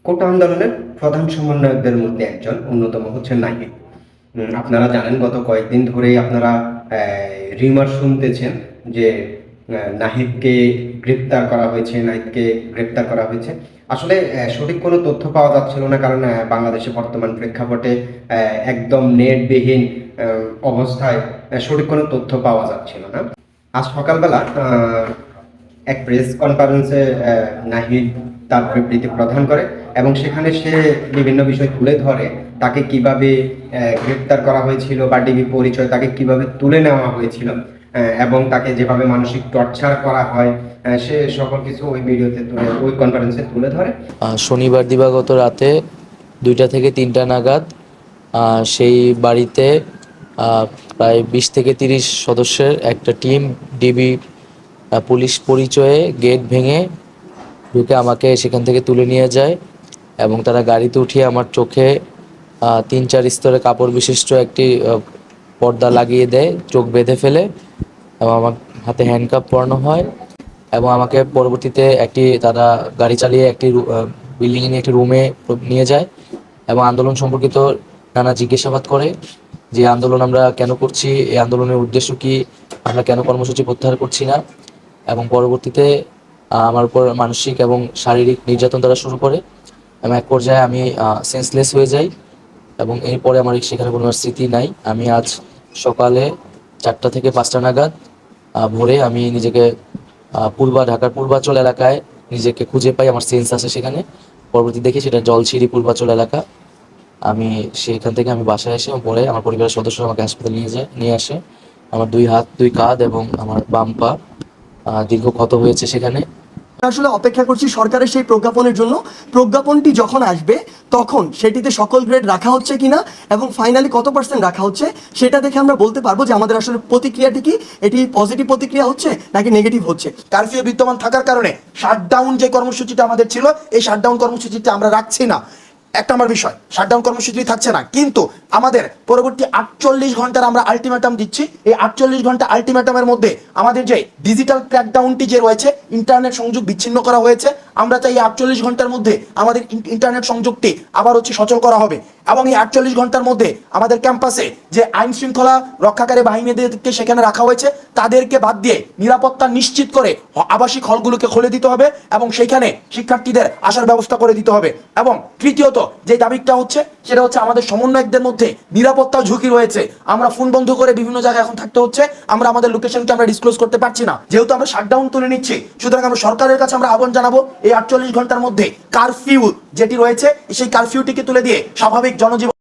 কোটা আন্দোলনের প্রধান সমন্বয়কদের মধ্যে একজন অন্যতম হচ্ছেন নাহিদ। আপনারা জানেন গত কয়েকদিন ধরেই আপনারা রিমার শুনতেছেন যে নাহিদকে গ্রেপ্তার করা হয়েছে, নাহিদকে গ্রেপ্তার করা হয়েছে। আসলে সঠিক কোনো তথ্য পাওয়া যাচ্ছিল না, কারণ বাংলাদেশে বর্তমান প্রেক্ষাপটে একদম নেটবিহীন অবস্থায় সঠিক কোনো তথ্য পাওয়া যাচ্ছিল না। আজ সকালবেলা এক প্রেস কনফারেন্সে নাহিদ তার বিবৃতি প্রদান করে এবং সেখানে সে বিভিন্ন বিষয় তুলে ধরে, তাকে কিভাবে গ্রেপ্তার করা হয়েছিল বা ডিবি পরিচয় তাকে কিভাবে তুলে নেওয়া হয়েছিল এবং তাকে যেভাবে মানসিক টর্চার করা হয়, সে সকল কিছু ওই ভিডিওতে ওই কনফারেন্সে তুলে ধরে। শনিবার দিবাগত রাতে 2টা থেকে 3টা নাগাদ সেই বাড়িতে প্রায় 20 থেকে 30 সদস্যের একটা টিম ডিবি পুলিশ পরিচয়ে গেট ভেঙে ঢুকে আমাকে সেখান থেকে তুলে নিয়ে যায় এবং তারা গাড়িতে উঠিয়ে আমার চোখে 3-4 স্তরে কাপড় বিশিষ্ট একটি পর্দা লাগিয়ে দেয়, চোখ বেঁধে ফেলে এবং আমার হাতে হ্যান্ডকাপ পরানো হয় এবং আমাকে পরবর্তীতে তারা গাড়ি চালিয়ে একটি বিল্ডিংয়ে নিয়ে একটি রুমে নিয়ে যায় এবং আন্দোলন সম্পর্কিত নানা জিজ্ঞাসাবাদ করে, যে আন্দোলন আমরা কেন করছি, এই আন্দোলনের উদ্দেশ্য কি, আমরা কেন কর্মসূচি প্রত্যাহার করছি না। এবং পরবর্তীতে আমার উপর মানসিক এবং শারীরিক নির্যাতন তারা শুরু করে এবং এক পর্যায়ে আমি সেন্সলেস হয়ে যাই এবং এরপরে আমার সেখানে কোনো স্মৃতি নাই। আমি আজ সকালে 4টা থেকে 5টা নাগাদ ভোরে আমি নিজেকে ঢাকার পূর্বাচল এলাকায় নিজেকে খুঁজে পাই, আমার সেন্স আছে সেখানে। পরবর্তী দেখি সেটা জলছিরি পূর্বাচল এলাকা। আমি সেখান থেকে আমি বাসায় এসে পরে আমার পরিবারের সদস্যরা আমাকে হাসপাতালে নিয়ে আসে। আমার 2 হাত 2 কাঁধ এবং আমার বাম পা দীর্ঘ ক্ষত হয়েছে সেখানে। আসলে অপেক্ষা করছি সরকারের সেই প্রজ্ঞাপনের জন্য। প্রজ্ঞাপনটি যখন আসবে তখন সেটিতে সকল গ্রেড রাখা হচ্ছে কিনা এবং ফাইনালি কত % রাখা হচ্ছে সেটা দেখে আমরা বলতে পারবো যে আমাদের আসলে প্রতিক্রিয়াটি কি, এটি পজিটিভ প্রতিক্রিয়া হচ্ছে নাকি নেগেটিভ হচ্ছে। কারফিউ বিদ্যমান থাকার কারণে শাটডাউন যে কর্মসূচিটা আমাদের ছিল, এই শাটডাউন কর্মসূচিটা আমরা রাখছি না। একটা আমার বিষয়, শাটডাউন কর্মসূচি থাকছে না, কিন্তু আমাদের পরবর্তী 48 ঘন্টার আমরা আলটিমেটাম দিচ্ছি। এই 48 ঘন্টা আলটিমেটামের মধ্যে আমাদের যে ডিজিটাল ক্র্যাকডাউনটি যে রয়েছে, ইন্টারনেট সংযোগ বিচ্ছিন্ন করা হয়েছে, আমরা চাই এই 48 ঘন্টার মধ্যে আমাদের ইন্টারনেট সংযোগটি আবার সচল করা হবে এবং এই 48 ঘন্টার মধ্যে আমাদের ক্যাম্পাসে যে আইন শৃঙ্খলা রক্ষাকারী বাহিনীদেরকে সেখানে রাখা হয়েছে তাদেরকে বাদ দিয়ে নিরাপত্তা নিশ্চিত করে আবাসিক হলগুলোকে খুলে দিতে হবে এবং সেইখানে শিক্ষার্থীদের আসার ব্যবস্থা করে দিতে হবে। এবং তৃতীয়ত যে দাবিটা হচ্ছে সেটা হচ্ছে আমাদের সমন্বয়কদের মধ্যে নিরাপত্তা ঝুঁকি রয়েছে। আমরা ফোন বন্ধ করে বিভিন্ন জায়গায় এখন থাকতে হচ্ছে, আমরা আমাদের লোকেশনকে আমরা ডিসক্লোজ করতে পারছি না, যেহেতু আমরা শাটডাউন তুলে নিচ্ছি। সুতরাং আমরা সরকারের কাছে আমরা আহ্বান জানাবো এই 48 ঘন্টার মধ্যে কারফিউ যেটি রয়েছে সেই কারফিউটিকে তুলে দিয়ে স্বাভাবিক জনজীবন